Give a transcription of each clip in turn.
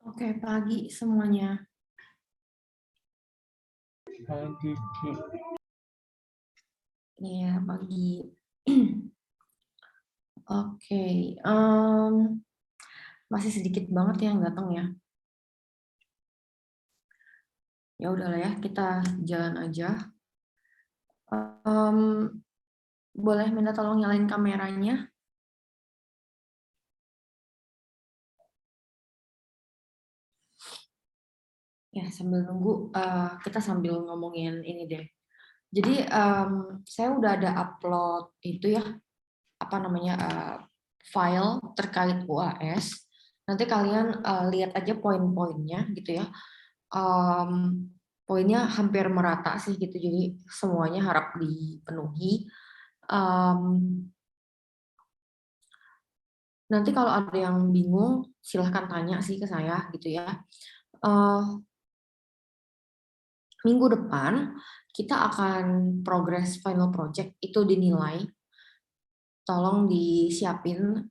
Oke, pagi semuanya. Pagi. Iya, pagi. Oke, masih sedikit banget yang datang ya. Ya udahlah ya, kita jalan aja. Em, Boleh minta tolong nyalain kameranya? Ya, sambil nunggu, kita sambil ngomongin ini deh. Jadi, saya udah ada upload itu ya, apa namanya, file terkait UAS. Nanti kalian lihat aja poin-poinnya gitu ya. Poinnya hampir merata sih gitu, jadi semuanya harap dipenuhi. Nanti kalau ada yang bingung silahkan tanya sih ke saya gitu ya. Minggu depan kita akan progress final project, itu dinilai. Tolong disiapin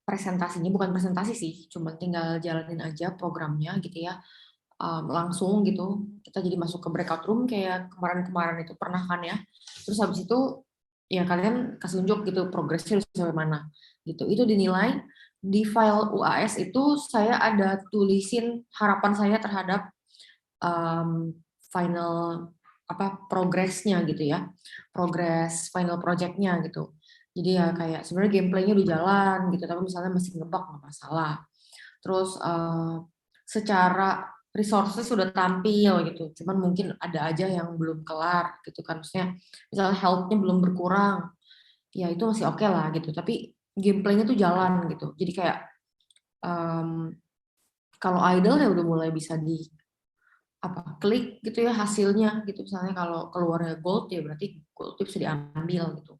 presentasinya, bukan presentasi sih, cuma tinggal jalanin aja programnya gitu ya. Langsung gitu kita jadi masuk ke breakout room kayak kemarin-kemarin itu pernah kan ya. Terus habis itu ya kalian kasih unjuk gitu progresnya sampai mana gitu. Itu dinilai di file UAS. Itu saya ada tulisin harapan saya terhadap final progresnya gitu ya, progress final projectnya gitu. Jadi ya kayak sebenarnya gameplaynya udah jalan gitu, tapi misalnya masih ngebug nggak masalah. Terus secara resources sudah tampil gitu, cuman mungkin ada aja yang belum kelar gitu kan, maksudnya misalnya health-nya belum berkurang, ya itu masih oke lah gitu, tapi gameplaynya tuh jalan gitu. Jadi kayak kalau idle ya udah mulai bisa di klik gitu ya hasilnya gitu, misalnya kalau keluarnya gold ya berarti gold itu bisa diambil gitu.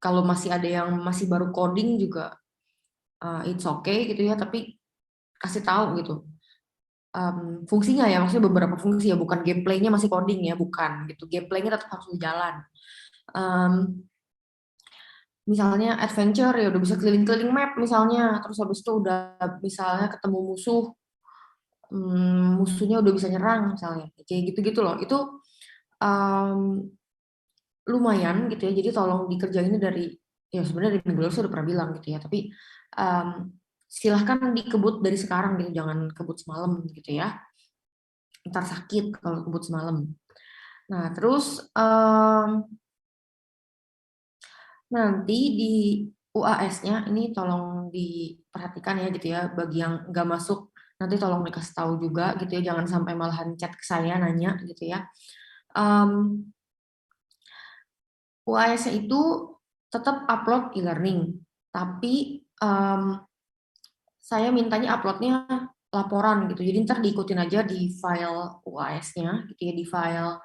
Kalau masih ada yang masih baru coding juga it's okay gitu ya, tapi kasih tahu gitu fungsinya ya, maksudnya beberapa fungsi ya, bukan gameplaynya masih coding ya, bukan gitu, gameplaynya tetap harus jalan. Misalnya adventure ya udah bisa keliling-keliling map misalnya, terus habis itu udah misalnya ketemu musuh, musuhnya udah bisa nyerang misalnya, kayak gitu-gitu loh. Itu lumayan gitu ya, jadi tolong dikerjainnya dari, ya sebenarnya dari minggu lalu saya udah pernah bilang gitu ya, tapi silahkan dikebut dari sekarang gitu, jangan kebut semalam gitu ya, ntar sakit kalau kebut semalam. Nah terus nanti di UAS-nya ini tolong diperhatikan ya gitu ya, bagi yang nggak masuk nanti tolong dikasih tahu juga gitu ya, jangan sampai malahan chat ke saya nanya gitu ya. UAS-nya itu tetap upload e-learning, tapi saya mintanya uploadnya laporan gitu. Jadi ntar diikutin aja di file UAS-nya gitu ya, di file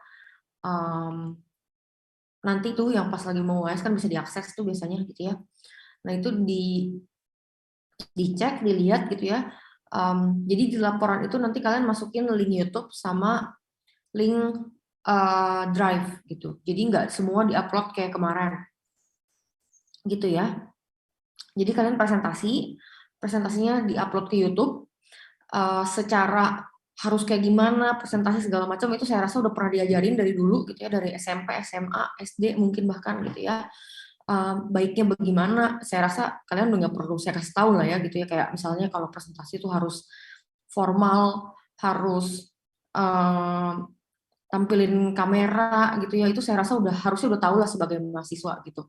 nanti tuh yang pas lagi mau UAS kan bisa diakses tuh biasanya gitu ya. Nah itu dicek, dilihat gitu ya. Jadi di laporan itu nanti kalian masukin link YouTube sama link Drive gitu. Jadi nggak semua diupload kayak kemarin gitu ya. Jadi kalian presentasinya diupload ke YouTube secara harus kayak gimana, presentasi segala macam itu saya rasa udah pernah diajarin dari dulu gitu ya, dari SMP, SMA, SD mungkin bahkan gitu ya. Baiknya bagaimana, saya rasa kalian udah nggak perlu saya kasih tahu lah ya gitu ya, kayak misalnya kalau presentasi itu harus formal, harus tampilin kamera gitu ya, itu saya rasa harusnya udah tahu lah sebagai mahasiswa gitu.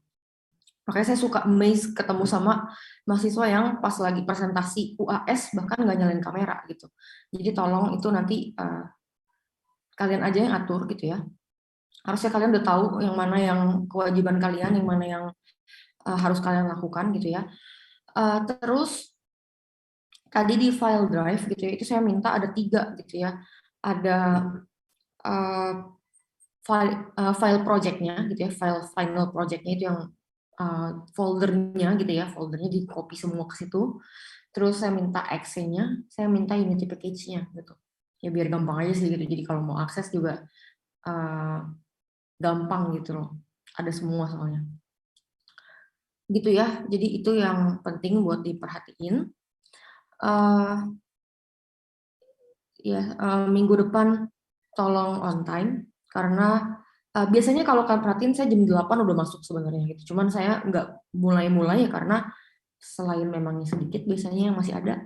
Makanya saya suka amazed ketemu sama mahasiswa yang pas lagi presentasi UAS bahkan nggak nyalain kamera gitu. Jadi tolong itu nanti kalian aja yang atur gitu ya. Harusnya kalian udah tahu yang mana yang kewajiban kalian, yang mana yang harus kalian lakukan gitu ya. Terus tadi di file drive gitu ya, itu saya minta ada 3 gitu ya. Ada file projectnya gitu ya, file final projectnya itu yang foldernya gitu ya, foldernya di copy semua ke situ. Terus saya minta exe-nya, saya minta Unity package-nya gitu. Ya biar gampang aja sih gitu. Jadi kalau mau akses juga uh, gampang gitu loh. Ada semua soalnya. Gitu ya, jadi itu yang penting buat diperhatiin. Minggu depan tolong on time, karena biasanya kalau kalian perhatiin saya jam 8 udah masuk sebenarnya gitu. Cuman saya nggak mulai-mulai ya karena selain memangnya sedikit, biasanya yang masih ada,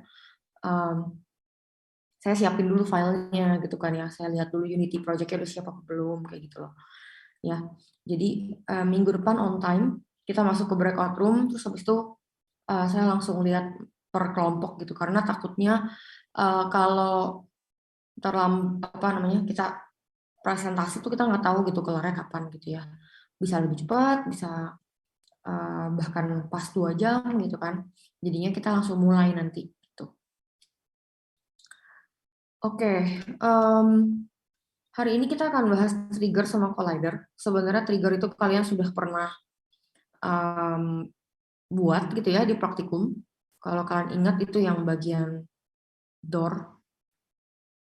saya siapin dulu filenya gitu kan ya. Saya lihat dulu Unity project-nya udah siap apa belum, kayak gitu loh. Ya, jadi minggu depan on time, kita masuk ke breakout room, terus habis itu saya langsung lihat per kelompok gitu, karena takutnya kalau kita presentasi tuh kita nggak tahu gitu kelarnya kapan gitu ya, bisa lebih cepat, bisa bahkan pas 2 jam gitu kan, jadinya kita langsung mulai nanti gitu. Oke, hari ini kita akan bahas trigger sama collider. Sebenarnya trigger itu kalian sudah pernah buat gitu ya di praktikum. Kalau kalian ingat itu yang bagian door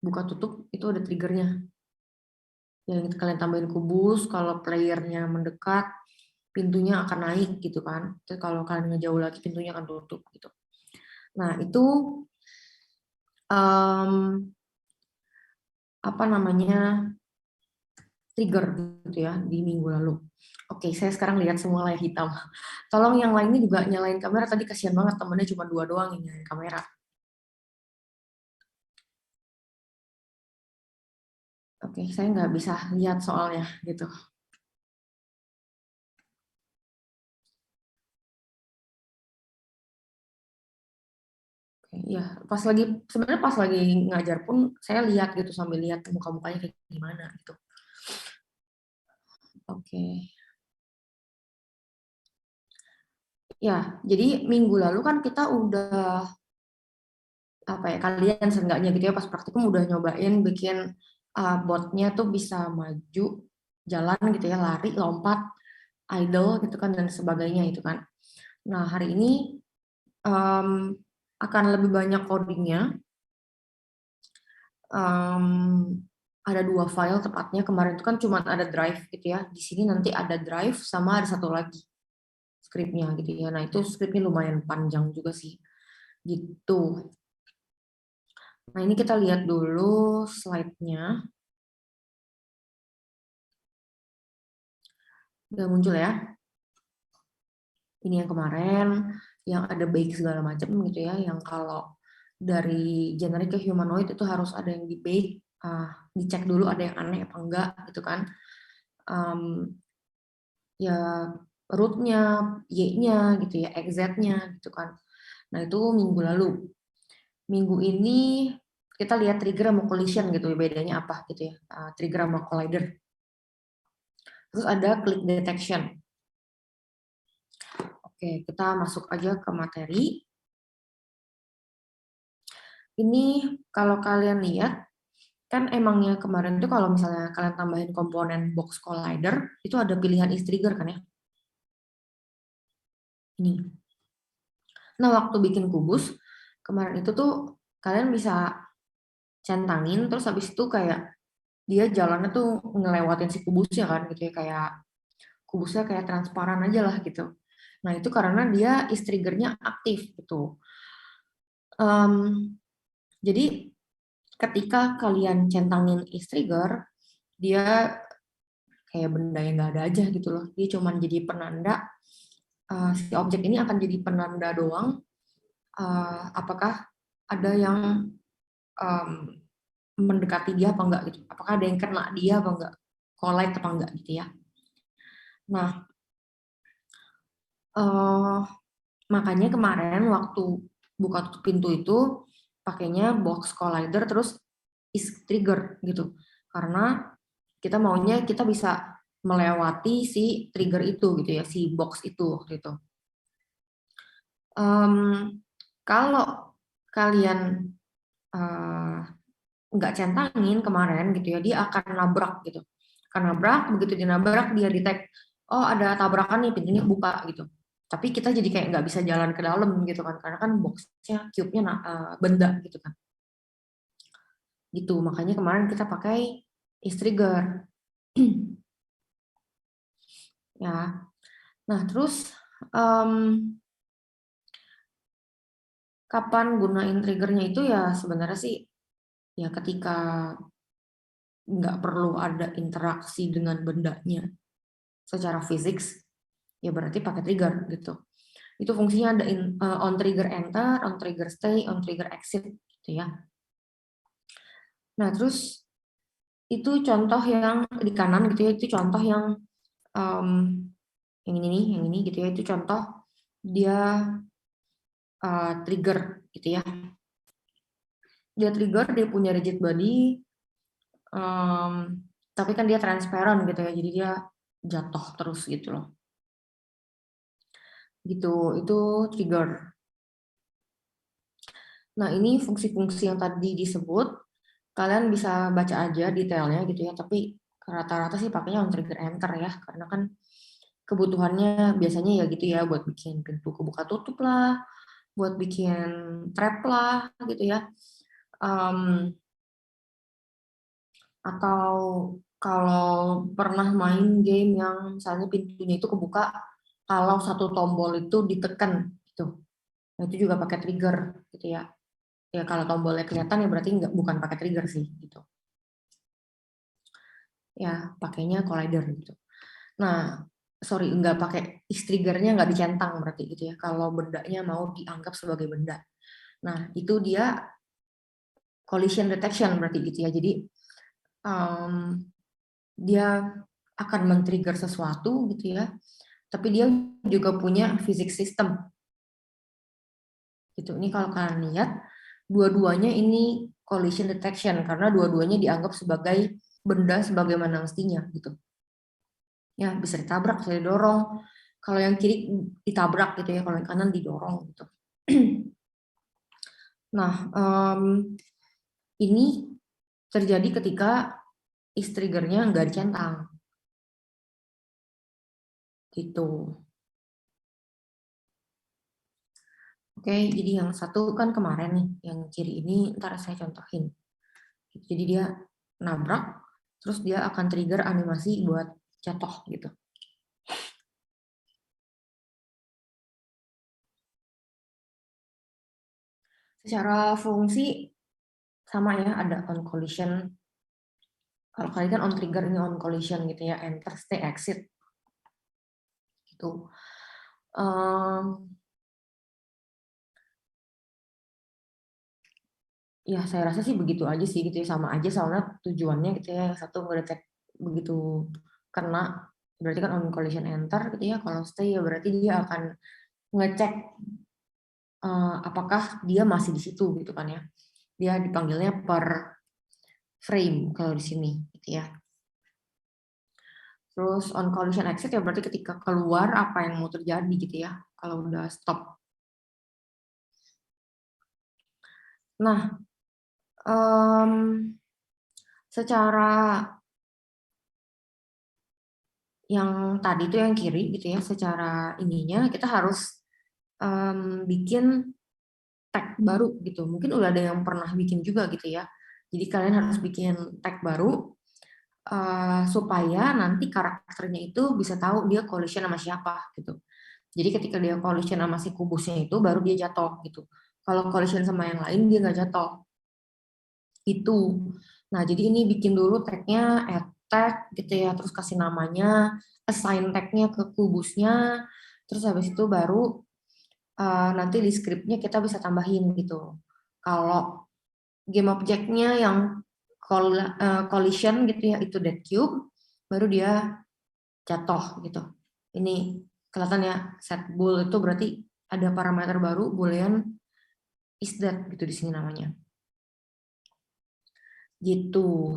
buka tutup itu ada triggernya. Yang kalian tambahin kubus, kalau playernya mendekat, pintunya akan naik gitu kan. Terus kalau kalian ngejauh lagi, pintunya akan tutup gitu. Nah itu trigger gitu ya di minggu lalu. Oke, saya sekarang lihat semua layar hitam. Tolong yang lainnya juga nyalain kamera. Tadi kasihan banget temennya cuma 2 doang yang nyalain kamera. Oke, saya nggak bisa lihat soalnya gitu. Ya, sebenarnya pas lagi ngajar pun saya lihat gitu sambil lihat muka-mukanya kayak gimana gitu. Oke. Ya, jadi minggu lalu kan kita udah kalian seenggaknya gitu ya pas praktikum udah nyobain bikin botnya tuh bisa maju, jalan gitu ya, lari, lompat, idle gitu kan dan sebagainya itu kan. Nah, hari ini um, akan lebih banyak codingnya. Ada 2 file tepatnya, kemarin itu kan cuma ada drive gitu ya, di sini nanti ada drive sama ada satu lagi skripnya gitu ya. Nah itu skripnya lumayan panjang juga sih gitu. Nah ini kita lihat dulu slide-nya, udah muncul ya. Ini yang kemarin yang ada bake segala macam gitu ya, yang kalau dari generic ke humanoid itu harus ada yang di bake, dicek dulu ada yang aneh apa enggak gitu kan. Ya root-nya, Y-nya gitu ya, XZ-nya gitu kan. Nah itu minggu lalu. Minggu ini kita lihat trigger sama collision gitu ya, bedanya apa gitu ya, trigger sama collider. Terus ada click detection. Oke, kita masuk aja ke materi. Ini kalau kalian lihat, kan emangnya kemarin tuh kalau misalnya kalian tambahin komponen box collider, itu ada pilihan is trigger kan ya. Ini. Nah, waktu bikin kubus, kemarin itu tuh kalian bisa centangin, terus habis itu kayak dia jalannya tuh ngelewatin si kubusnya kan gitu ya, kayak kubusnya kayak transparan aja lah gitu. Nah itu karena dia is triggernya aktif gitu. Jadi ketika kalian centangin is trigger, dia kayak benda yang nggak ada aja gitu loh. Dia cuma jadi penanda, si objek ini akan jadi penanda doang, apakah ada yang um, mendekati dia apa enggak gitu. Apakah ada yang kena dia apa enggak, collide apa enggak gitu ya. Nah, makanya kemarin waktu buka tutup pintu itu pakainya box collider terus is trigger gitu. Karena kita maunya kita bisa melewati si trigger itu gitu ya, si box itu gitu. Kalau kalian nggak centangin kemarin gitu ya, dia akan nabrak gitu. Akan nabrak, begitu dia nabrak dia detect, oh ada tabrakan nih, pintunya buka gitu. Tapi kita jadi kayak nggak bisa jalan ke dalam gitu kan, karena kan boxnya, cube-nya benda gitu kan. Gitu, makanya kemarin kita pakai is trigger. Ya, nah terus Kapan gunain triggernya itu ya sebenarnya sih ya ketika nggak perlu ada interaksi dengan bendanya secara fisik, ya berarti pakai trigger gitu. Itu fungsinya ada on trigger enter, on trigger stay, on trigger exit gitu ya. Nah terus itu contoh yang di kanan gitu ya, itu contoh yang yang ini nih, yang ini gitu ya, itu contoh dia trigger gitu ya. Dia trigger, dia punya rigid body, tapi kan dia transparent gitu ya, jadi dia jatuh terus gitu loh. Gitu, itu trigger. Nah ini fungsi-fungsi yang tadi disebut, kalian bisa baca aja detailnya gitu ya, tapi rata-rata sih pakainya on trigger enter ya, karena kan kebutuhannya biasanya ya gitu ya, buat bikin pintu kebuka tutup lah, buat bikin trap lah gitu ya. Atau kalau pernah main game yang misalnya pintunya itu kebuka kalau satu tombol itu ditekan gitu. Nah, itu juga pakai trigger gitu ya. Ya kalau tombolnya kelihatan ya berarti bukan pakai trigger sih gitu. Ya pakainya collider gitu. Nah, sorry nggak pakai triggernya nggak dicentang berarti gitu ya. Kalau bendanya mau dianggap sebagai benda. Nah itu dia collision detection berarti gitu ya. Jadi dia akan men-trigger sesuatu gitu ya. Tapi dia juga punya physics system. Gitu. Ini kalau kalian lihat, dua-duanya ini collision detection karena dua-duanya dianggap sebagai benda sebagaimana mestinya gitu. Ya, bisa ditabrak, bisa didorong. Kalau yang kiri ditabrak gitu ya, kalau yang kanan didorong gitu. Nah, ini terjadi ketika triggernya nggak dicentang. Gitu. Oke, jadi yang satu kan kemarin nih, yang kiri ini ntar saya contohin. Jadi dia nabrak, terus dia akan trigger animasi buat jatuh gitu. Secara fungsi sama ya, ada on collision. Kalau kali kan on trigger, ini on collision gitu ya, enter, stay, exit. Gitu. Ya saya rasa sih begitu aja sih gitu ya, sama aja soalnya tujuannya gitu ya, yang satu ngedetek begitu kena berarti kan on collision enter gitu ya, kalau stay ya berarti dia akan ngecek apakah dia masih di situ gitu kan ya, dia dipanggilnya per frame kalau di sini gitu ya. Terus on collision exit ya berarti ketika keluar apa yang mau terjadi gitu ya kalau udah stop. Nah, secara yang tadi itu yang kiri gitu ya, secara ininya kita harus bikin tag baru gitu. Mungkin udah ada yang pernah bikin juga gitu ya. Jadi kalian harus bikin tag baru supaya nanti karakternya itu bisa tahu dia collision sama siapa gitu. Jadi ketika dia collision sama si kubusnya itu baru dia jatuh gitu. Kalau collision sama yang lain dia nggak jatuh. Itu. Nah, jadi ini bikin dulu tagnya add tag gitu ya, terus kasih namanya, assign tagnya ke kubusnya, terus habis itu baru nanti di scriptnya kita bisa tambahin gitu. Kalau game objeknya yang collision gitu ya, itu dead cube, baru dia jatuh gitu. Ini kelihatan ya, set bool itu berarti ada parameter baru, boolean is dead gitu di sini namanya. Gitu.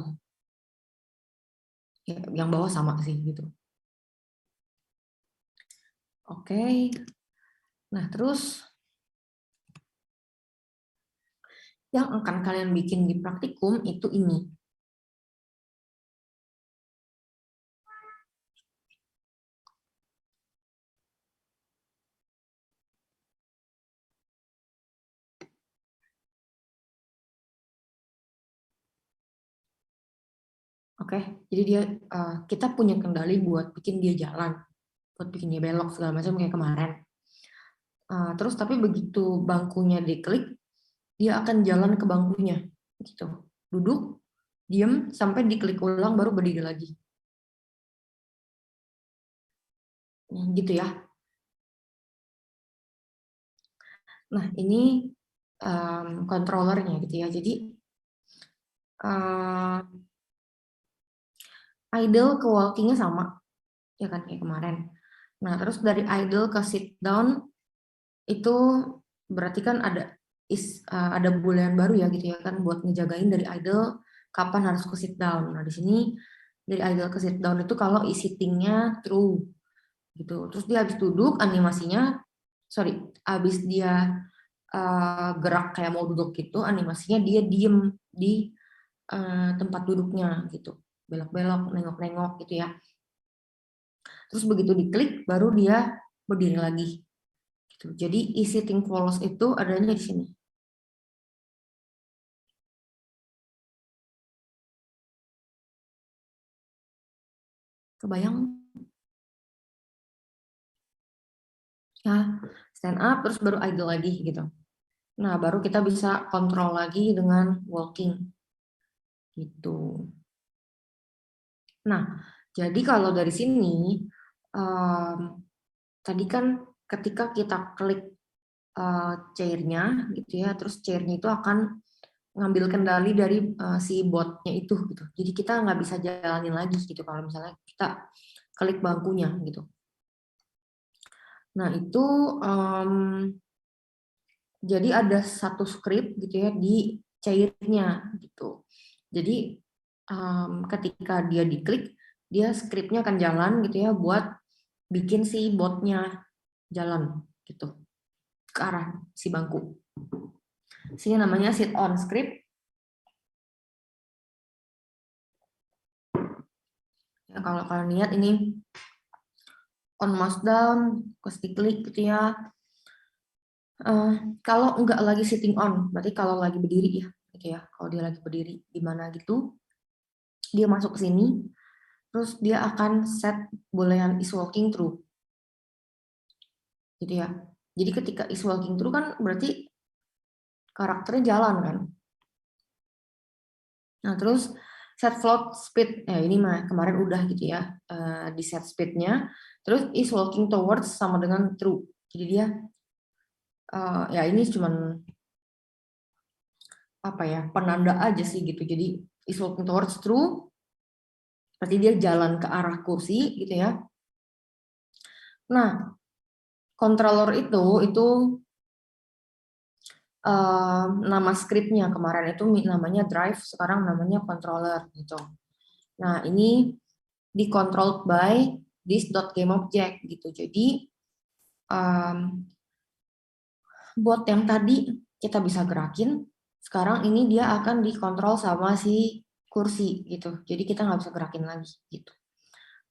Ya, yang bawah sama sih gitu. Oke. Nah, terus yang akan kalian bikin di praktikum itu ini. Oke, jadi dia kita punya kendali buat bikin dia jalan. buat bikin dia belok segala macam kayak kemarin. Terus tapi begitu bangkunya diklik, dia akan jalan ke bangkunya, gitu. Duduk, diem sampai diklik ulang baru berdiri lagi. Gitu ya. Nah ini controllernya gitu ya. Jadi idle ke walkingnya sama, ya kan kayak kemarin. Nah terus dari idle ke sit down itu berarti kan ada boolean baru ya gitu ya kan buat ngejagain dari idle kapan harus ke sit down. Nah di sini dari idle ke sit down itu kalau sittingnya true gitu. Terus dia habis duduk animasinya, habis dia gerak kayak mau duduk gitu, animasinya dia diem di tempat duduknya gitu, belok-belok, nengok-nengok gitu ya. Terus begitu diklik baru dia berdiri lagi. Gitu. Jadi sitting follows itu adanya di sini. Kebayang? Ya, stand up terus baru idle lagi gitu. Nah, baru kita bisa kontrol lagi dengan walking. Gitu. Nah, jadi kalau dari sini tadi kan ketika kita klik chair-nya gitu ya, terus chair-nya itu akan ngambil kendali dari si botnya itu gitu. Jadi kita nggak bisa jalanin lagi gitu kalau misalnya kita klik bangkunya gitu. Nah itu jadi ada satu script gitu ya di chair-nya gitu. Jadi ketika dia diklik, dia script-nya akan jalan gitu ya buat bikin si botnya jalan gitu ke arah si bangku. Sini namanya sit on script. Ya, kalau kalian lihat ini on mouse down, terus diklik gitu ya. Kalau nggak lagi sitting on, berarti kalau lagi berdiri ya, gitu ya. Kalau dia lagi berdiri di mana gitu, dia masuk ke sini, terus dia akan set boolean is walking through, gitu ya. Jadi ketika is walking through kan berarti karakternya jalan kan. Nah terus set float speed, ini mah kemarin udah gitu ya, di set speednya. Terus is walking towards sama dengan true. Jadi dia ya ini cuman apa ya penanda aja sih gitu. Jadi is walking towards true, berarti dia jalan ke arah kursi gitu ya. Nah controller itu nama scriptnya kemarin itu namanya drive, sekarang namanya controller gitu. Nah ini dicontrolled by this.gameObject gitu. Jadi bot yang tadi kita bisa gerakin, sekarang ini dia akan dikontrol sama si kursi gitu. Jadi kita nggak bisa gerakin lagi gitu.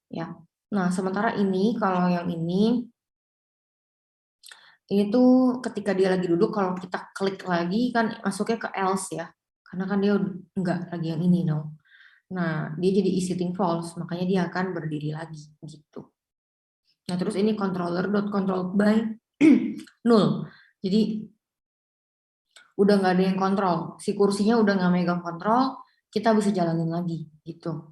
Ya. Nah sementara ini kalau yang ini tuh ketika dia lagi duduk, kalau kita klik lagi kan masuknya ke else ya, karena kan dia nggak lagi yang ini dong. Nah dia jadi is sitting false, makanya dia akan berdiri lagi gitu. Nah terus ini controller.controlled by null, jadi udah nggak ada yang kontrol, si kursinya udah nggak megang kontrol, kita bisa jalanin lagi gitu.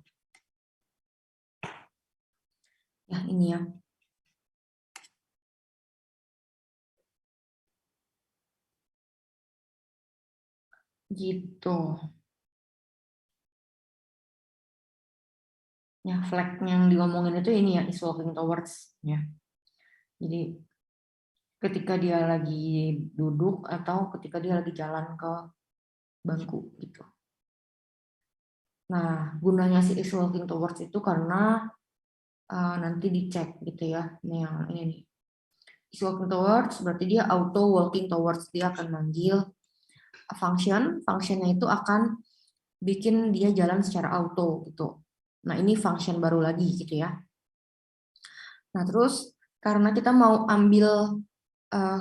Ya ini ya. Gitu. Ya flag yang diomongin itu ini ya, is walking towards ya. Jadi ketika dia lagi duduk atau ketika dia lagi jalan ke bangku gitu. Nah, gunanya si is walking towards itu karena nanti dicek gitu ya. Ini yang ini nih. Is walking towards berarti dia auto walking towards, dia akan manggil functionnya itu akan bikin dia jalan secara auto gitu. Nah, ini function baru lagi gitu ya. Nah, terus karena kita mau ambil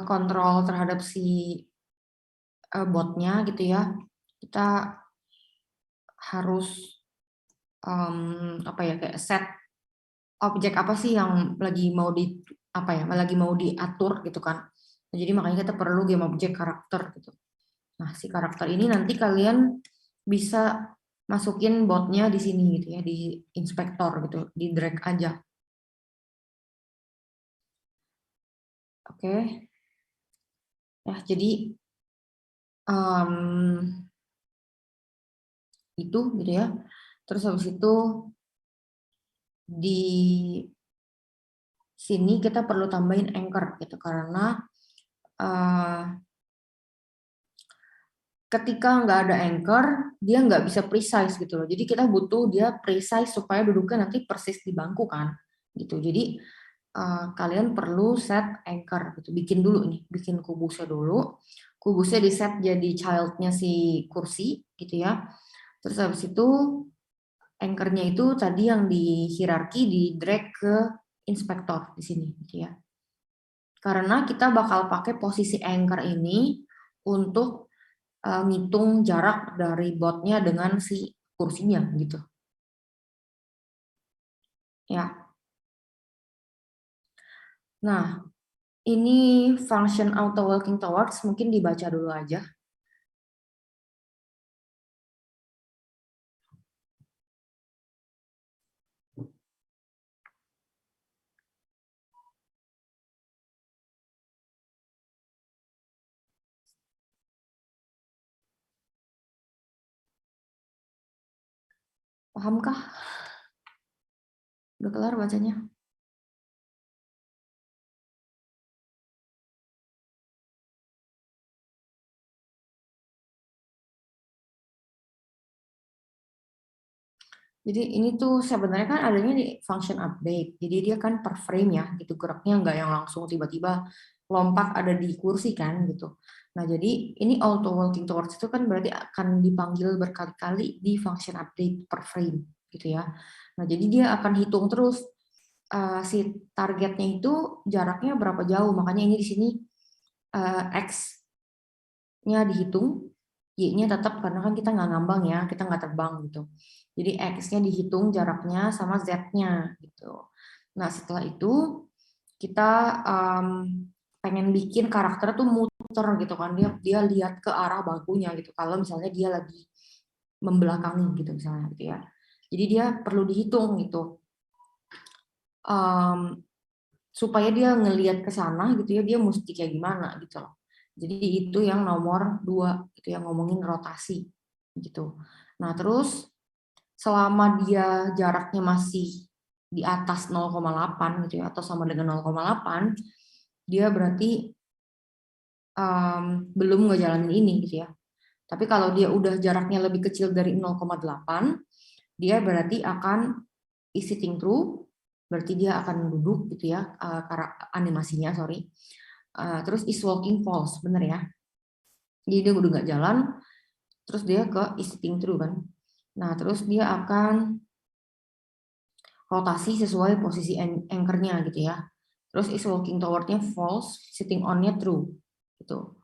kontrol terhadap si botnya gitu ya, kita harus apa ya kayak set objek apa sih yang lagi mau lagi mau diatur gitu kan. Nah, jadi makanya kita perlu game object karakter gitu. Nah, si karakter ini nanti kalian bisa masukin botnya di sini gitu ya, di inspektor gitu, di drag aja. Oke. Ya, jadi itu gitu ya. Terus habis itu di sini kita perlu tambahin anchor gitu karena ketika nggak ada anchor dia nggak bisa precise gitu loh. Jadi kita butuh dia precise supaya duduknya nanti persis di bangku kan gitu. Jadi kalian perlu set anchor gitu. Bikin dulu nih, bikin kubusnya dulu. Kubusnya di set jadi childnya si kursi gitu ya. Terus habis itu anchornya itu tadi yang di hierarki di drag ke inspektor di sini gitu ya. Karena kita bakal pakai posisi anchor ini untuk ngitung jarak dari botnya dengan si kursinya gitu. Ya. Nah, ini function auto walking towards mungkin dibaca dulu aja. Pahamkah? Udah kelar bacanya? Jadi ini tuh sebenarnya kan adanya di function update. Jadi dia kan per frame ya, gitu geraknya nggak yang langsung tiba-tiba lompat ada di kursi kan gitu. Nah jadi ini auto walking towards itu kan berarti akan dipanggil berkali-kali di function update per frame gitu ya. Nah jadi dia akan hitung terus si targetnya itu jaraknya berapa jauh. Makanya ini di sini X-nya dihitung, Y-nya tetap karena kan kita nggak ngambang ya, kita nggak terbang gitu. Jadi X-nya dihitung jaraknya sama Z-nya gitu. Nah setelah itu kita pengen bikin karakter tuh muter gitu kan, dia lihat ke arah bangkunya gitu. Kalau misalnya dia lagi membelakangi gitu misalnya gitu ya. Jadi dia perlu dihitung gitu. Um, Supaya dia ngelihat ke sana gitu ya, dia mesti kayak gimana gitu loh. Jadi itu yang nomor 2 gitu yang ngomongin rotasi gitu. Nah, terus selama dia jaraknya masih di atas 0,8 gitu ya atau sama dengan 0,8, dia berarti belum ngejalanin ini gitu ya. Tapi kalau dia udah jaraknya lebih kecil dari 0,8, dia berarti akan is sitting through, berarti dia akan duduk gitu ya, animasinya sorry. Terus is walking false, bener ya. Jadi dia udah nggak jalan, terus dia ke is sitting through kan. Nah terus dia akan rotasi sesuai posisi anchornya gitu ya. Terus is walking toward-nya false, sitting on-nya true gitu.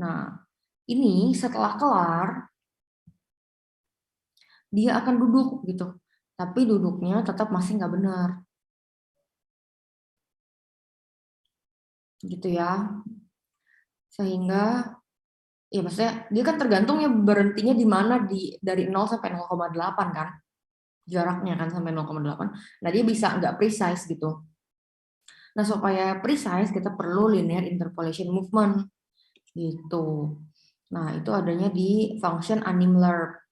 Nah ini setelah kelar dia akan duduk gitu, tapi duduknya tetap masih nggak benar gitu ya. Sehingga ya maksudnya dia kan tergantung ya berhentinya di mana dari 0 sampai 0,8 kan jaraknya kan sampai 0,8. Nah dia bisa nggak precise gitu. Nah supaya precise kita perlu linear interpolation movement gitu. Nah itu adanya di function animler.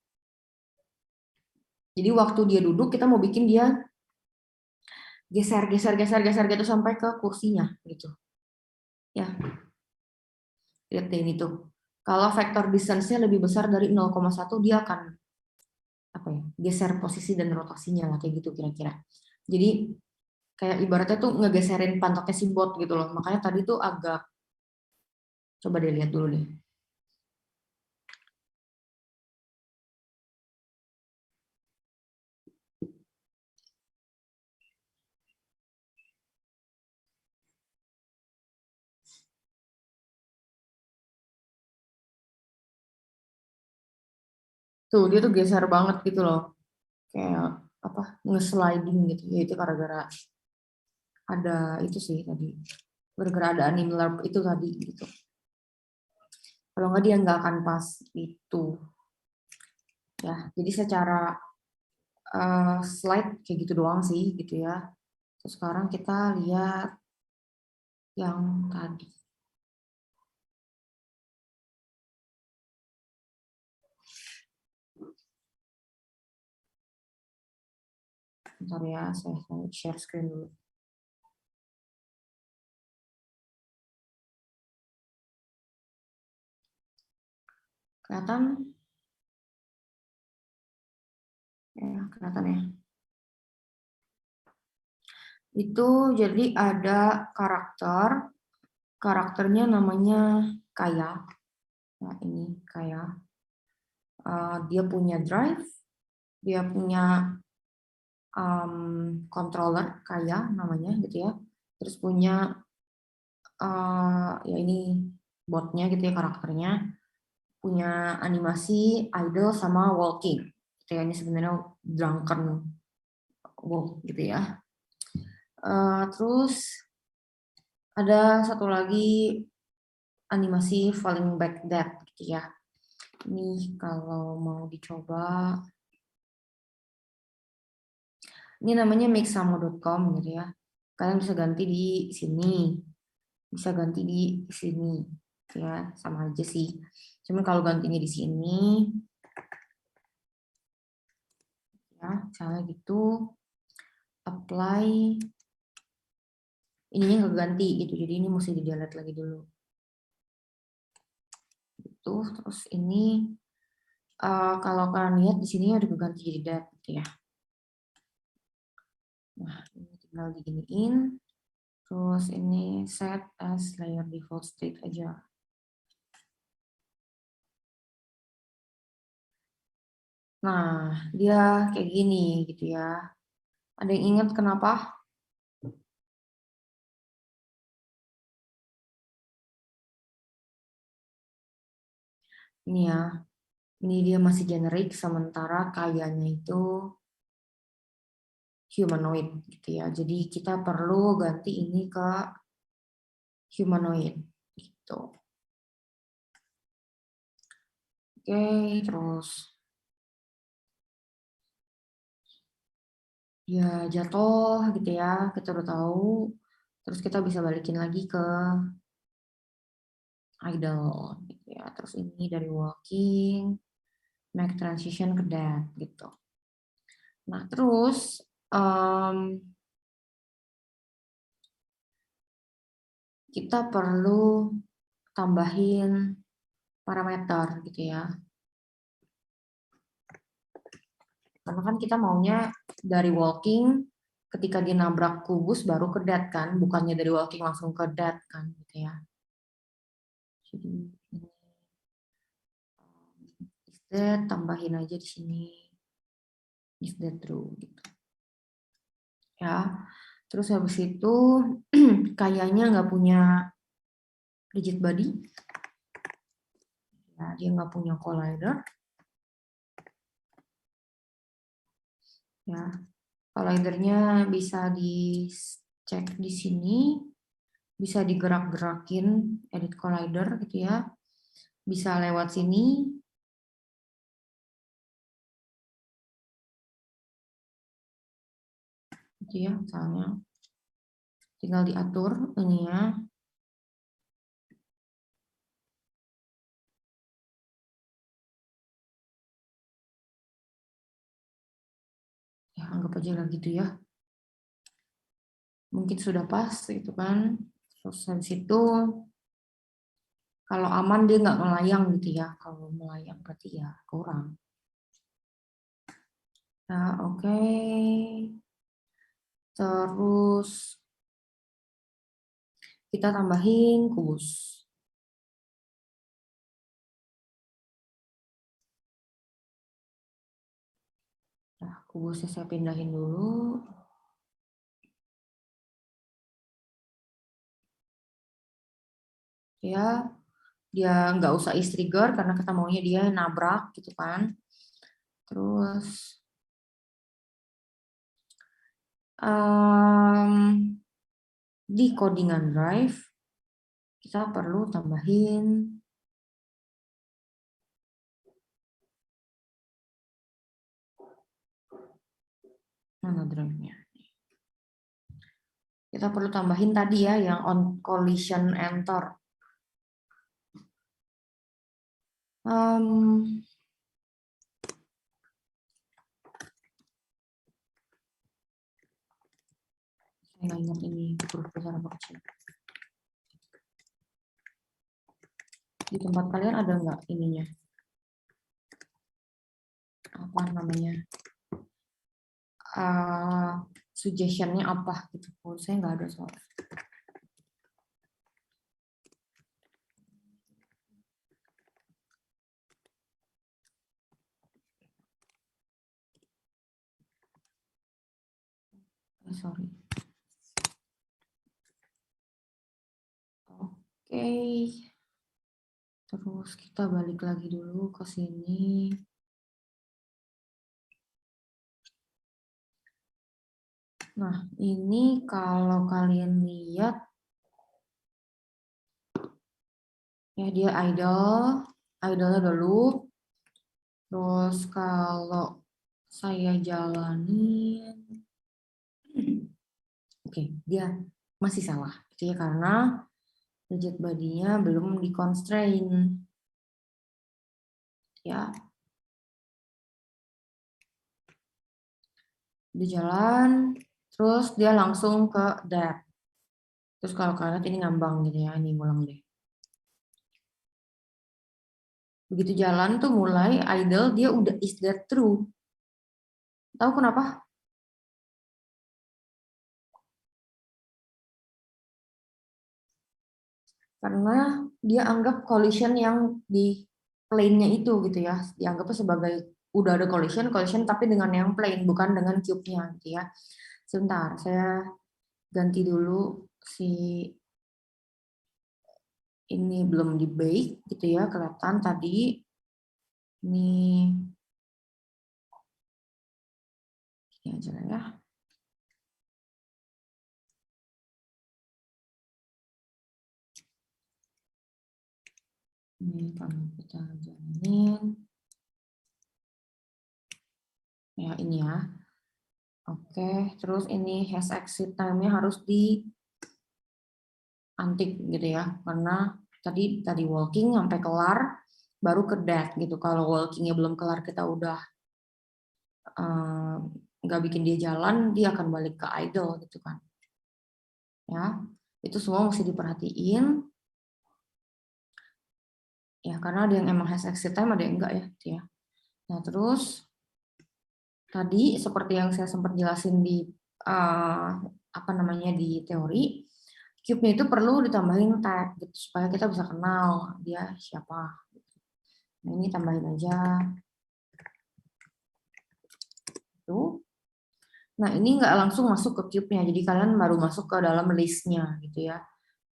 Jadi waktu dia duduk kita mau bikin dia geser geser geser geser gitu sampai ke kursinya gitu ya. Lihat deh ini tuh. Kalau vektor distance-nya lebih besar dari 0,1 dia akan apa ya, geser posisi dan rotasinya lah kayak gitu kira-kira. Jadi kayak ibaratnya tuh ngegeserin pantatnya si bot gitu loh. Makanya tadi tuh agak, coba deh lihat dulu deh. Tuh dia tuh geser banget gitu loh. Kayak nge-sliding gitu ya, itu gara-gara ada itu sih tadi, gara-gara ada animal itu tadi gitu. Kalau nggak dia nggak akan pas itu ya. Jadi secara slide kayak gitu doang sih gitu ya. Terus sekarang kita lihat yang tadi. Bentar ya, saya share screen dulu. Kelihatan? Ya, kelihatan ya. Itu jadi ada karakternya namanya Kaya. Nah, ini Kaya. Dia punya drive, dia punya controller Kaya namanya gitu ya. Terus punya ya ini botnya gitu ya, karakternya. Punya animasi idle sama walking. Gitu ya, ini sebenarnya drunken walk gitu ya. Terus ada satu lagi animasi falling back dead gitu ya. Ini kalau mau dicoba, ini namanya mixamo.com gitu ya. Kalian bisa ganti di sini, bisa ganti di sini, ya sama aja sih. Cuman kalau gantinya di sini, ya misalnya gitu, apply, ininya nggak ganti gitu. Jadi ini mesti di delete lagi dulu. Itu terus ini kalau kalian lihat di sini udah ganti jadi dead gitu ya. Nah, ini tinggal diginiin. Terus ini set as layer default state aja. Nah, dia kayak gini gitu ya. Ada yang ingat kenapa? Ini ya, ini dia masih generik sementara kayaknya itu humanoid gitu ya. Jadi kita perlu ganti ini ke humanoid gitu. Oke, terus ya jatuh gitu ya, kita udah tahu. Terus kita bisa balikin lagi ke idle gitu ya. Terus ini dari walking, make transition ke dead gitu. Nah terus kita perlu tambahin parameter gitu ya. Karena kan kita maunya dari walking ketika dia nabrak kubus baru ke dead kan, bukannya dari walking langsung ke dead kan gitu ya. Jadi ini is dead, tambahin aja di sini is dead true gitu. Ya. Terus habis itu kayaknya nggak punya rigid body. Ya, dia nggak punya collider. Ya, collidernya bisa dicek di sini, bisa digerak-gerakin, edit collider gitu ya, bisa lewat sini, gitu ya, misalnya tinggal diatur ini ya. Ya anggap aja lah gitu ya, mungkin sudah pas gitu kan. Terus habis itu kalau aman dia nggak melayang gitu ya, kalau melayang berarti ya kurang. Nah oke. Terus kita tambahin kubus. Nah, kubusnya saya pindahin dulu. Ya, dia nggak usah is trigger karena kita maunya dia nabrak gitu kan. Terus Di codingan drive kita perlu tambahin mana drive-nya. Kita perlu tambahin tadi ya yang on collision enter. Saya nggak ingat ini huruf besar apa kecil. Di tempat kalian ada nggak ininya? Apa namanya? Suggestionnya apa gitu? Oh, saya nggak ada soalnya. Sorry. Oke. Terus kita balik lagi dulu ke sini. Nah, ini kalau kalian lihat ya dia idle-nya udah loop. Terus kalau saya jalanin, oke, dia masih salah, gitu ya, karena rigid body-nya belum di-constrain. Ya, di jalan, terus dia langsung ke dead. Terus kalau kalian lihat ini ngambang gitu ya, ini ngulang deh. Begitu jalan tuh mulai idle, dia udah is that true. Tahu kenapa? Karena dia anggap collision yang di plane-nya itu gitu ya, dianggapnya sebagai udah ada collision tapi dengan yang plane, bukan dengan cube-nya gitu ya. Sebentar, saya ganti dulu si ini belum di bake gitu ya, kelihatan tadi ini aja lah ya. Ini kalau kita jalanin ya ini ya. Oke, terus ini has exit time-nya harus di antik gitu ya, karena tadi walking sampai kelar baru ke death gitu. Kalau walkingnya belum kelar kita udah nggak bikin dia jalan, dia akan balik ke idle gitu kan ya. Itu semua mesti diperhatiin ya, karena ada yang emang has exit time, ada yang enggak ya gitu ya. Nah terus tadi seperti yang saya sempat jelasin di apa namanya di teori, cube-nya itu perlu ditambahin tag gitu supaya kita bisa kenal dia siapa. Nah, ini tambahin aja. Tuh. Nah, ini nggak langsung masuk ke cube-nya, jadi kalian baru masuk ke dalam list-nya gitu ya.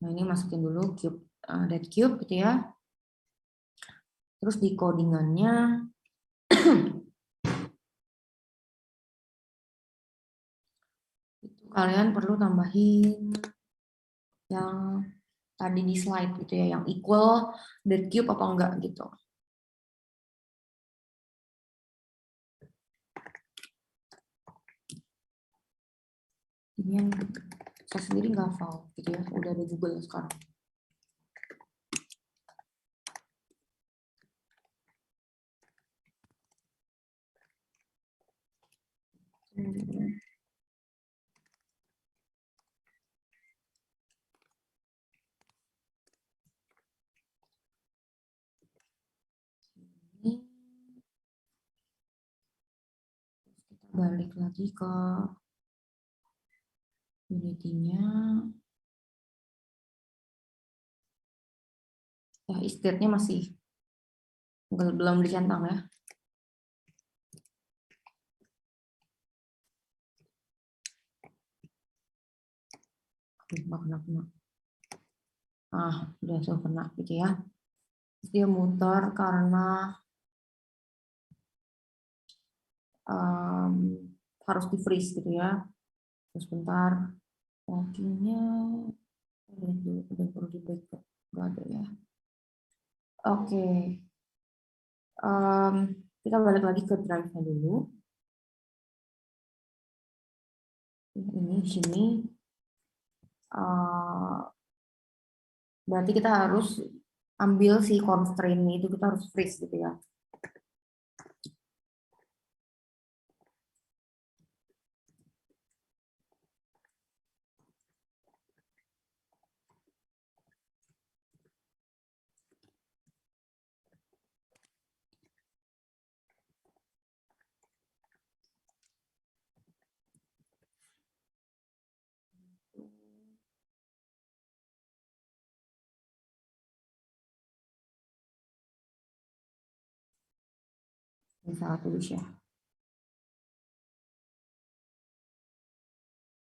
Nah, ini masukin dulu cube, dead cube gitu ya. Terus di codingannya, itu kalian perlu tambahin yang tadi di slide gitu ya, yang equal dead cube apa enggak gitu. Ini yang saya sendiri nggak hafal gitu ya, udah ada Google sekarang. Ini kita balik lagi ke Unity-nya. Ya, state-nya masih belum dicentang ya. Nggak kena. Udah so kena gitu ya. Terus dia muter karena harus di freeze gitu ya. sebentar. Walkingnya udah perlu di backup, nggak ada ya. Oke, kita balik lagi ke drive-nya dulu. Ini di sini berarti kita harus ambil si constraint itu, kita harus freeze gitu ya. Ini salah tulis ya.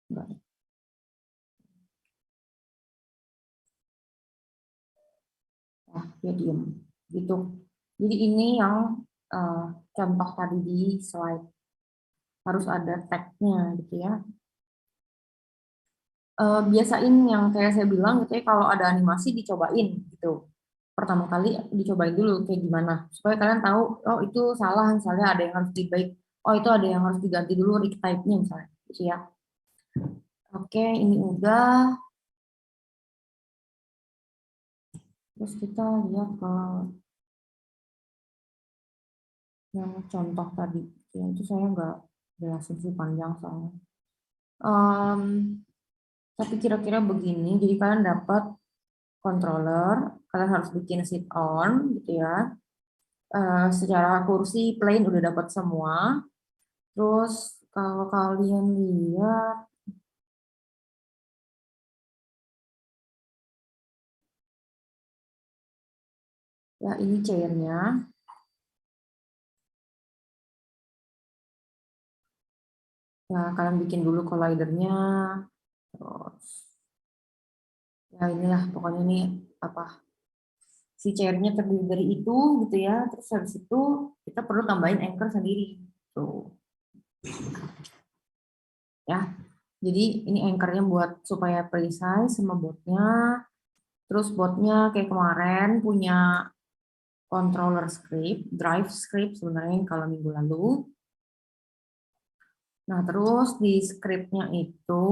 Enggak. Nah, dia diem. Gitu. Jadi ini yang contoh tadi di slide. Harus ada tag-nya gitu ya. Biasain yang kayak saya bilang gitu ya, kalau ada animasi dicobain gitu. Pertama kali dicobain dulu kayak gimana. Supaya kalian tahu, oh itu salah, misalnya ada yang harus dibaik. Oh itu ada yang harus diganti dulu type-nya misalnya. Gitu ya. Oke, ini udah. Terus kita lihat ke yang contoh tadi. Yang itu saya nggak jelasin sih panjang soalnya. Em, tapi kira-kira begini, jadi kalian dapat controller, kalian harus bikin sit on gitu ya. Secara kursi plain udah dapat semua. Terus kalau kalian lihat, ya ini chairnya. Ya kalian bikin dulu collidernya. Terus ya inilah pokoknya ini apa si chairnya terdiri dari itu gitu ya. Terus habis itu kita perlu tambahin anchor sendiri. Tuh ya. Jadi ini anchornya buat supaya precise sama botnya. Terus botnya kayak kemarin punya controller script, drive script sebenarnya yang kalau minggu lalu. Nah terus di scriptnya itu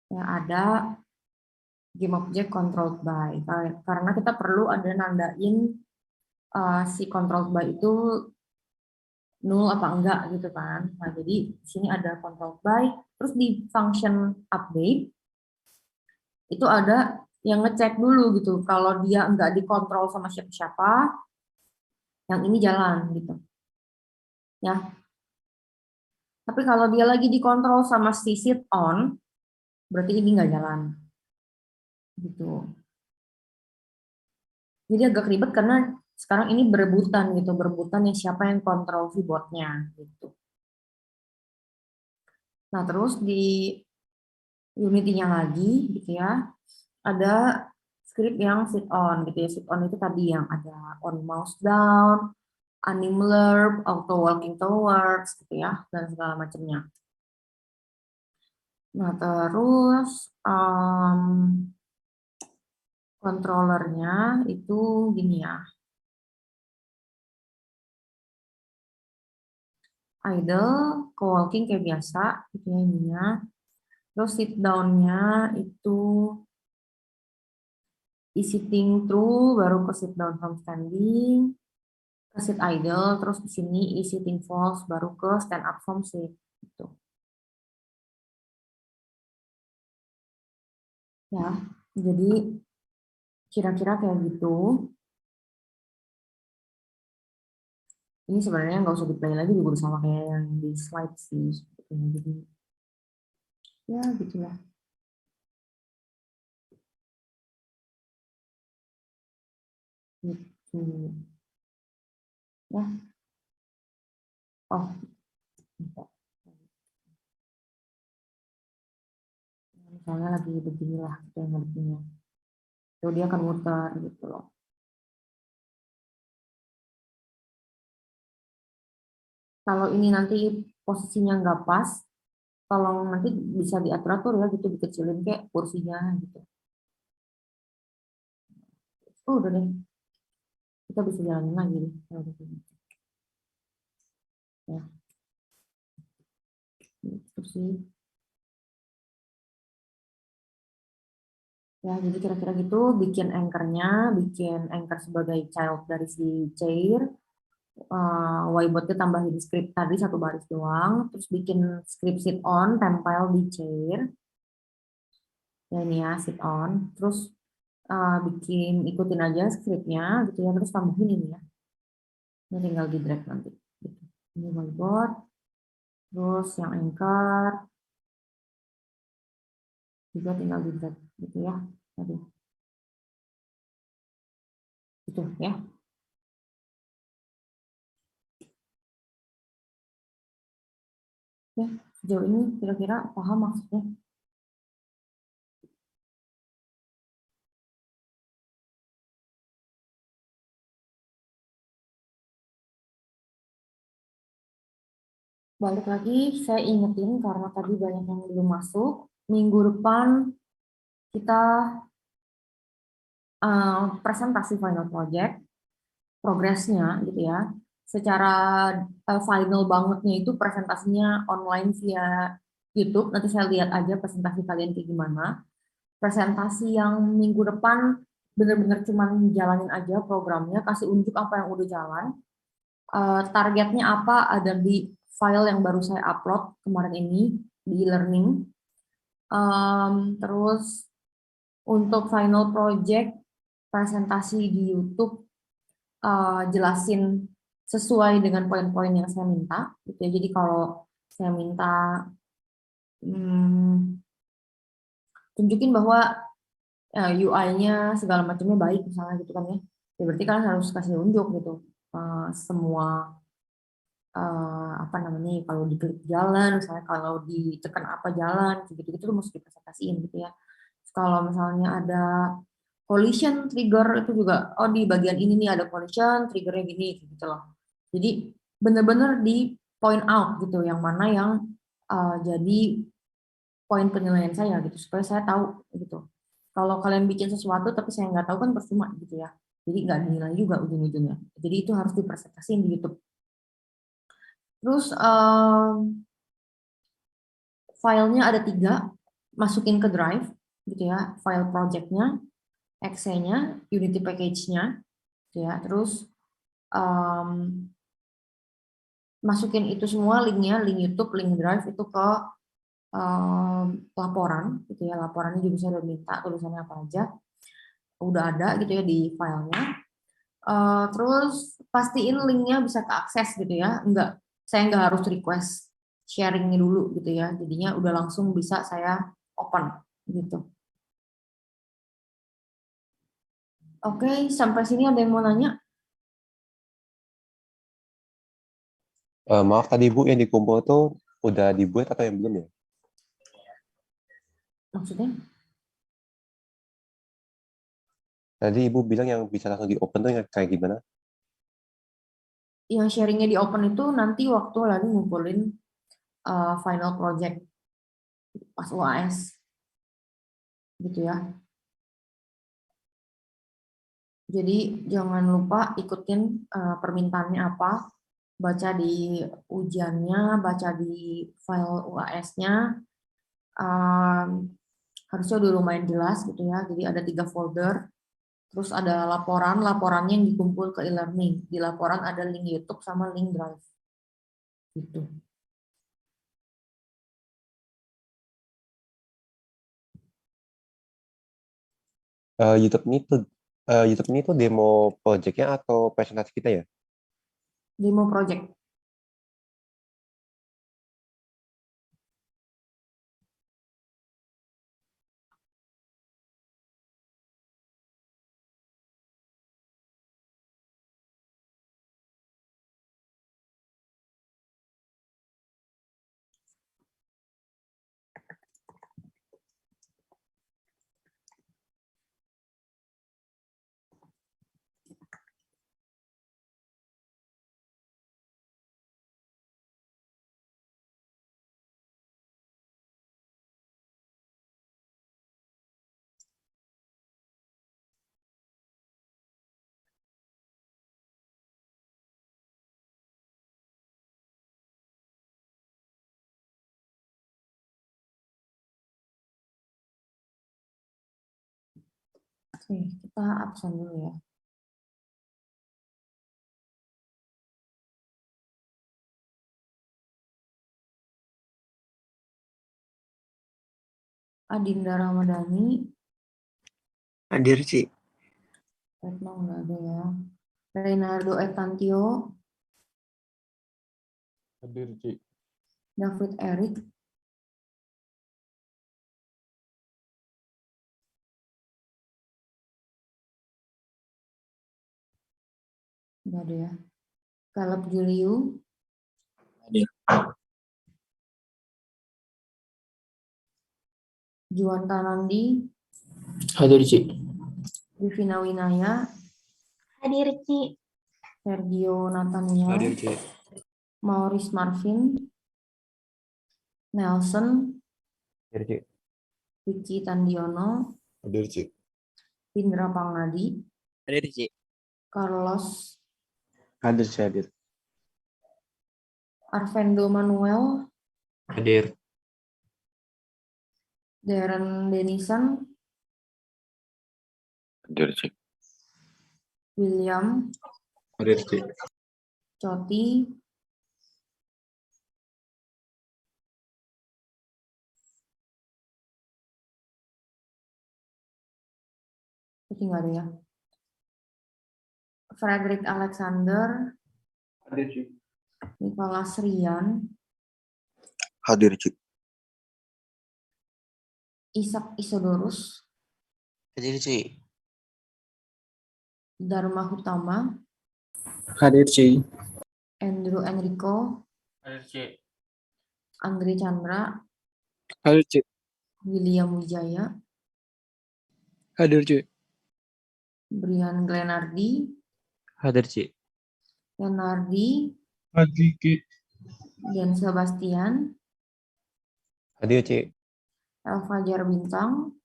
ya ada game object controlled by. Karena kita perlu ada nandain si controlled by itu null apa enggak gitu kan. Nah, jadi di sini ada controlled by, terus di function update itu ada yang ngecek dulu gitu. Kalau dia enggak dikontrol sama siapa-siapa, yang ini jalan gitu. Ya. Tapi kalau dia lagi dikontrol sama si sit on, berarti ini enggak jalan. Gitu. Jadi agak ribet karena sekarang ini berebutan gitu, berebutan yang siapa yang kontrol si botnya gitu. Nah, terus di Unity-nya lagi gitu ya, ada script yang sit on gitu ya. Sit on itu tadi yang ada on mouse down, anim lerp, auto walking towards gitu ya, dan segala macamnya. Nah, terus controllernya itu gini ya. Idle, co-walking kayak biasa gitu ya ininya. Terus sit down-nya itu sitting through, baru ke sit down from standing, ke sit idle, terus di sini sitting false, baru ke stand up from sit. Gitu. Ya, jadi kira-kira kayak gitu. Ini sebenarnya nggak usah di-play lagi juga sama kayak yang di slide sih. Sebetulnya. Jadi ya gitulah. Gitu. Ya, oh, misalnya lagi beginilah kita yang ngertinya. Jadi dia akan muter gitu loh. Kalau ini nanti posisinya nggak pas, tolong nanti bisa diatur-atur ya gitu, dikecilin kayak kursinya gitu. Oh, udah deh, kita bisa jalanin lagi deh. Ya, itu sih. Ya, jadi kira-kira gitu, bikin anchor-nya, bikin anchor sebagai child dari si Chair, whiteboard tambahin script tadi satu baris doang, terus bikin script sit on, tempel di Chair, ya ini ya, sit on, terus bikin ikutin aja scriptnya gitu ya, terus tambahin ini ya, ini tinggal di drag nanti. Gitu. Ini whiteboard, terus yang anchor, juga tinggal di drag gitu ya, tadi, gitu ya. Ya, sejauh ini kira-kira paham maksudnya? Balik lagi, saya ingetin karena tadi banyak yang belum masuk. Minggu depan kita presentasi final project, progresnya gitu ya. Secara final bangetnya itu presentasinya online via YouTube. Nanti saya lihat aja presentasi kalian kayak gimana. Presentasi yang minggu depan bener-bener cuman jalanin aja programnya, kasih unjuk apa yang udah jalan. Targetnya apa ada di file yang baru saya upload kemarin ini di e-learning. Terus untuk final project presentasi di YouTube, jelasin sesuai dengan poin-poin yang saya minta gitu ya. Jadi kalau saya minta tunjukin bahwa UI-nya segala macamnya baik misalnya gitu kan ya. Ya berarti kalian harus kasih unjuk gitu. Semua apa namanya, kalau diklik jalan, misalnya kalau ditekan apa jalan, gitu-gitu itu mesti dipresentasiin gitu ya. Kalau misalnya ada collision trigger itu juga, oh di bagian ini nih ada collision, triggernya gini gitu loh. Jadi bener-bener di point out gitu, yang mana yang jadi poin penilaian saya gitu, supaya saya tahu gitu. Kalau kalian bikin sesuatu tapi saya nggak tahu kan percuma gitu ya. Jadi nggak dinilai juga ujung-ujungnya. Jadi itu harus dipresentasiin di YouTube. Terus filenya ada 3, masukin ke Drive gitu ya, file projectnya, exe-nya, Unity package-nya, gitu ya. Terus um, masukin itu semua linknya, link YouTube, link Drive itu ke laporan, gitu ya. Laporannya juga saya udah minta tulisannya apa aja, udah ada gitu ya di filenya. Terus pastiin linknya bisa keakses gitu ya, saya nggak harus request sharingnya dulu gitu ya, jadinya udah langsung bisa saya open gitu. Oke, sampai sini ada yang mau nanya? Maaf tadi Bu, yang dikumpul tuh udah dibuat atau yang belum ya? Maksudnya? Tadi Ibu bilang yang bisa langsung di open tuh yang kayak gimana? Yang sharingnya di open itu nanti waktu lagi ngumpulin final project pas UAS gitu ya. Jadi jangan lupa ikutin permintaannya apa, baca di ujiannya, baca di file UAS-nya, um, harusnya udah lumayan jelas gitu ya. Jadi ada 3 folder, terus ada laporannya yang dikumpul ke e-learning. Di laporan ada link YouTube sama link Drive gitu. YouTube ini tuh YouTube ini tuh demo projectnya atau presentasi kita ya? Demo project. Oke, kita absen dulu ya. Adinda Ramadhani, Hadir, Ci. Retno nggak ada ya. Reynardo Etantio, Hadir, Ci. David Eric, nggak ada ya. Caleb Juliu, Hadir. Juan Tanandi, Hadir, Ci. Divina Winaya, Hadir, Ci. Sergio Nathaniel, Hadir, Ci. Maurice Marvin, Nelson, Hadir, Ci. Vicky Tandiono, Hadir, Ci. Indra Pangadi, Hadir, Ci. Carlos, Hadir, Ci. Hadir. Arvendo Manuel, Hadir. Darren Denison, Hadir, Ci. William, Hadir, Ci. Coti, itu nggak ada ya. Frederick Alexander, Hadir, Ci. Nicholas Rian, Hadir, Ci. Ishak Isodorus, Hadir, Ci. Dharma Hutama, Hadir, Ci. Andrew Enrico, Hadir, Ci. Andre Chandra, Hadir, Ci. William Wijaya, Hadir, Ci. Brian Glenardi, Hadir, Ci. Lenardi, Hadir, Ci. dan Sebastian, Hadir, Ci. Elfajar Bintang,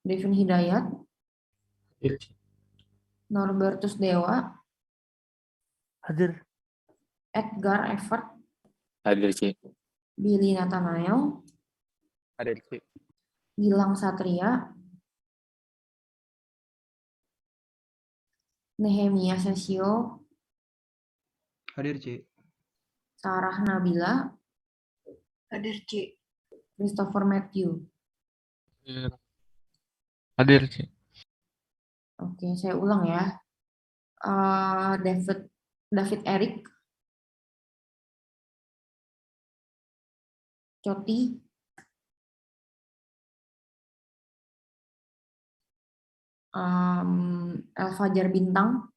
Devin Hidayat, Hadir, Ci. Norbertus Dewa, Hadir. Edgar Evert, Hadir, Ci. Billy Nathanael, Hadir, Ci. Gilang Satria, Nehemia Sesio, Hadir, Ci. Sarah Nabila, Hadir, Ci. Christopher Matthew. Hadir, Ci. Oke, saya ulang ya. David Eric, Coti, Elfajar Bintang,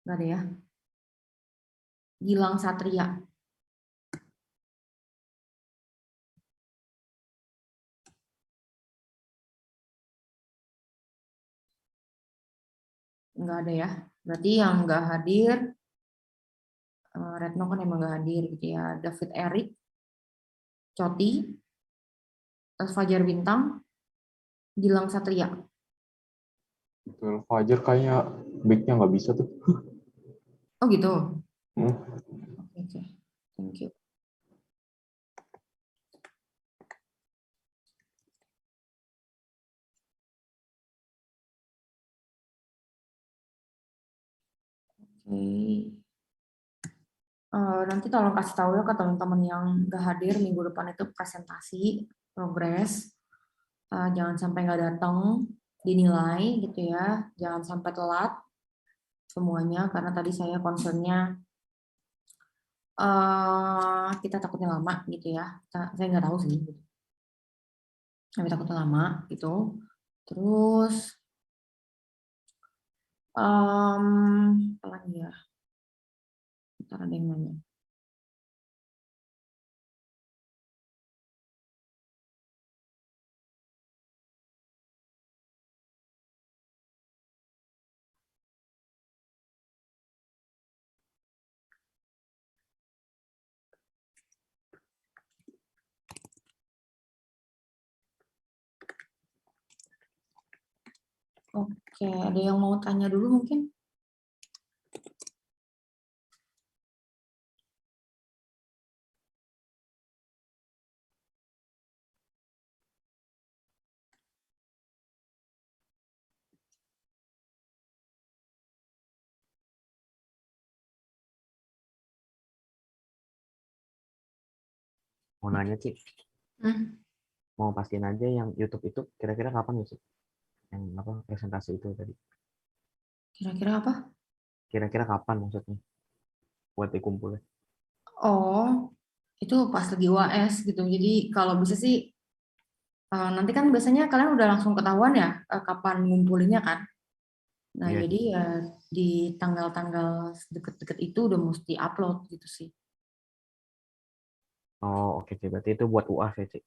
nggak ada ya. Gilang Satria, nggak ada ya. Berarti yang nggak hadir, Retno kan emang nggak hadir gitu ya. David Eric, Coti, Elfajar Bintang, Gilang Satria. Fajar kayaknya back-nya nggak bisa tuh. Oh gitu. Hmm. Oke. Thank you. Oke. Nanti tolong kasih tahu ya ke teman-teman yang nggak hadir minggu depan itu presentasi progres. Jangan sampai nggak datang, dinilai gitu ya. Jangan sampai telat semuanya karena tadi saya concernnya kita takutnya lama gitu ya. Saya nggak tahu sih. Gitu. Kami takutnya lama gitu. Terus apa lagi ya? Ntar ada yang nanya. Oke, ada yang mau tanya dulu mungkin? Mau nanya, Ci. Hmm, Mau pastiin aja yang YouTube itu kira-kira kapan ya, Ci? Yang apa presentasi itu tadi. Kira-kira apa? Kira-kira kapan maksudnya? Buat dikumpulin. Oh, itu pas lagi UAS gitu. Jadi kalau bisa sih nanti kan biasanya kalian udah langsung ketahuan ya kapan ngumpulinnya kan. Nah, Iya, jadi Ci. ya di tanggal-tanggal deket-deket itu udah mesti upload gitu sih. Oh, oke, Ci. Berarti itu buat UAS ya, Ci.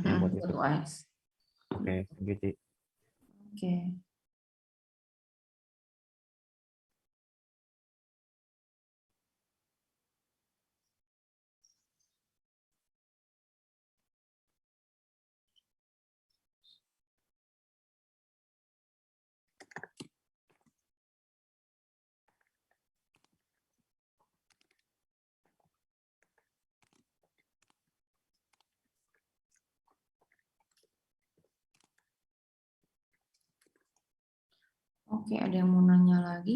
Yang buat Buat itu. UAS. Oke, gitu, Ci. Oke. Oke, ada yang mau nanya lagi?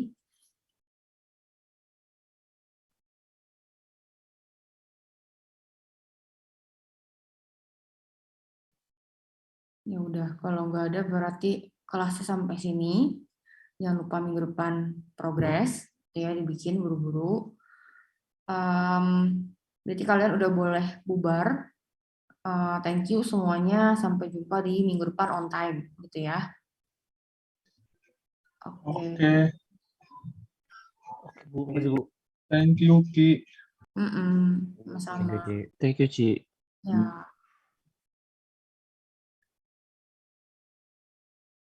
Ya udah, kalau nggak ada berarti kelasnya sampai sini. Jangan lupa minggu depan progres, ya dibikin buru-buru. Em, Berarti kalian udah boleh bubar. Thank you semuanya. Sampai jumpa di minggu depan on time, gitu ya. Oke. Oke, Oke, Bu. Makasih, Bu. thank you, Ki. Mm-mm. Thank Sama-sama. you, Ci. Thank you, Ci. Ya.